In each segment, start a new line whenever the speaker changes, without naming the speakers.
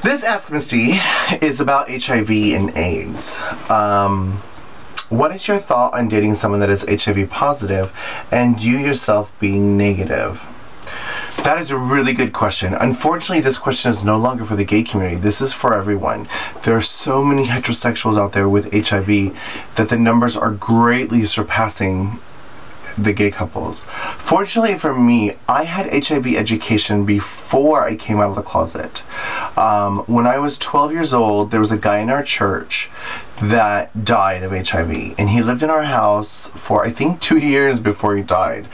This Ask Misty is about HIV and AIDS. What is your thought on dating someone that is HIV positive and you yourself being negative? That is a really good question. Unfortunately, this question is no longer for the gay community. This is for everyone. There are so many heterosexuals out there with HIV that the numbers are greatly surpassing the gay couples. Fortunately for me, I had HIV education before I came out of the closet. When I was 12 years old, there was a guy in our church that died of HIV, and he lived in our house for I think 2 years before he died.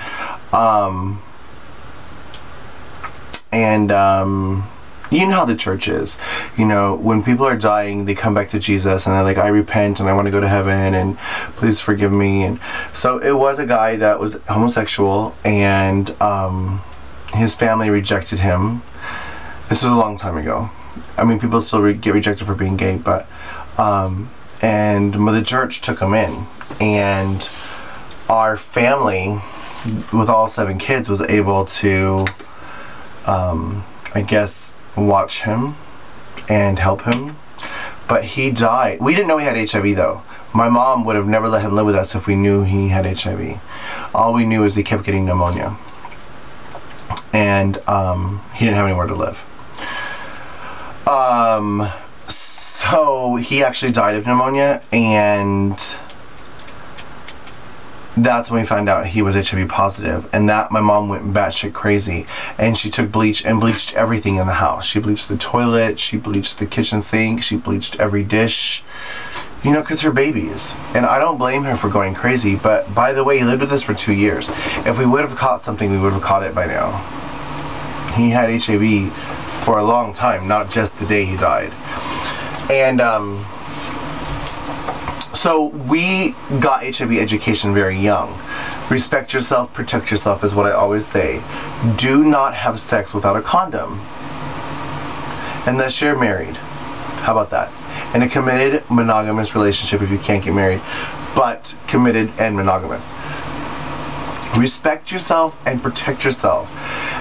You know how the church is. You know, when people are dying, they come back to Jesus and they're like, I repent and I want to go to heaven and please forgive me. And so it was a guy that was homosexual, and his family rejected him. This was a long time ago. I mean, people still get rejected for being gay, but and the church took him in, and our family with all 7 kids was able to I guess watch him and help him, but he died. We didn't know he had HIV though. My mom would have never let him live with us if we knew he had HIV. All we knew is he kept getting pneumonia, and he didn't have anywhere to live. So he actually died of pneumonia, and that's when we found out he was HIV positive, and that my mom went batshit crazy, and she took bleach and bleached everything in the house. She bleached the toilet, she bleached the kitchen sink, she bleached every dish, you know, because her babies. And I don't blame her for going crazy, but by the way, he lived with us for 2 years. If we would have caught something, we would have caught it by now. He had HIV for a long time, not just the day he died. And so we got HIV education very young. Respect yourself, protect yourself is what I always say. Do not have sex without a condom, unless you're married. How about that? In a committed monogamous relationship, if you can't get married, but committed and monogamous. Respect yourself and protect yourself,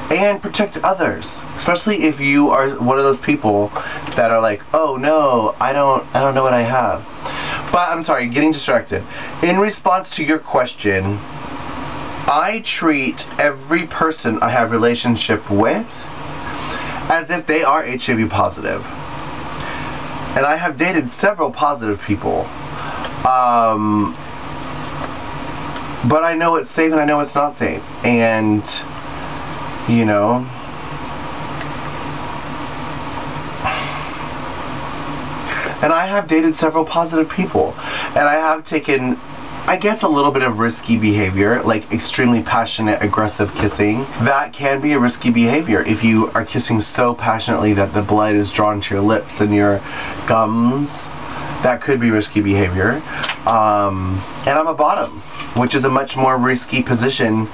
and protect others, especially if you are one of those people that are like, oh no, I don't know what I have. But I'm sorry, getting distracted. In response to your question, I treat every person I have a relationship with as if they are HIV positive. And I have dated several positive people. But I know it's safe and I know it's not safe. And, you know, and I have dated several positive people, and I have taken, I guess, a little bit of risky behavior, like extremely passionate, aggressive kissing. That can be a risky behavior. If you are kissing so passionately that the blood is drawn to your lips and your gums, that could be risky behavior. And I'm a bottom, which is a much more risky position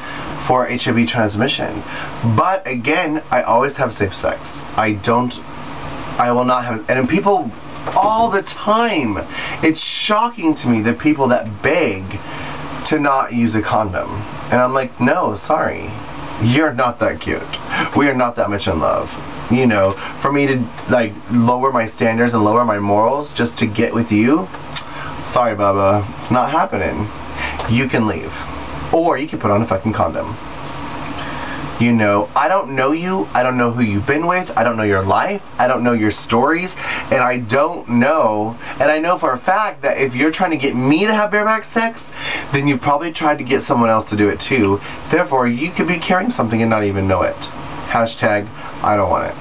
for HIV transmission. But again, I always have safe sex. I will not have, and people all the time, it's shocking to me the people that beg to not use a condom. And I'm like, no, sorry. You're not that cute. We are not that much in love. You know, for me to like lower my standards and lower my morals just to get with you, sorry, Baba, it's not happening. You can leave. Or you can put on a fucking condom. You know, I don't know you, I don't know who you've been with, I don't know your life, I don't know your stories, and I don't know, and I know for a fact that if you're trying to get me to have bareback sex, then you've probably tried to get someone else to do it too. Therefore, you could be carrying something and not even know it. Hashtag, I don't want it.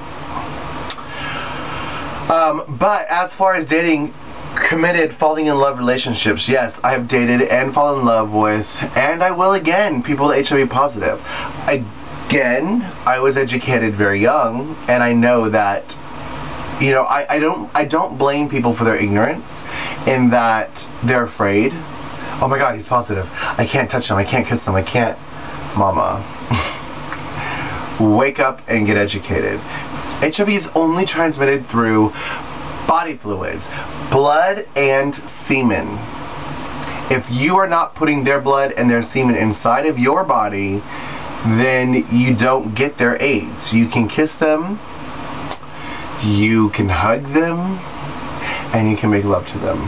But as far as dating committed, falling in love relationships, yes, I have dated and fallen in love with, and I will again, people with HIV positive. Again, I was educated very young, and I know that, you know, I don't blame people for their ignorance in that they're afraid. Oh my God, he's positive. I can't touch him, I can't kiss him, I can't. Mama, wake up and get educated. HIV is only transmitted through body fluids, blood and semen. If you are not putting their blood and their semen inside of your body, then you don't get their AIDS. You can kiss them, You can hug them and you can make love to them.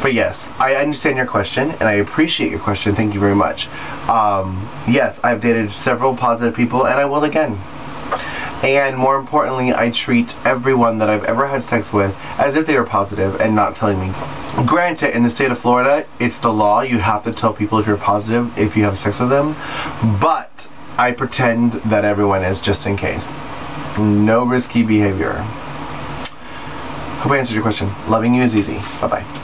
But yes, I understand your question and I appreciate your question. Thank you very much. Yes, I've dated several positive people and I will again. And more importantly, I treat everyone that I've ever had sex with as if they were positive and not telling me. Granted, in the state of Florida, it's the law. You have to tell people if you're positive if you have sex with them. But I pretend that everyone is, just in case. No risky behavior. Hope I answered your question. Loving you is easy. Bye-bye.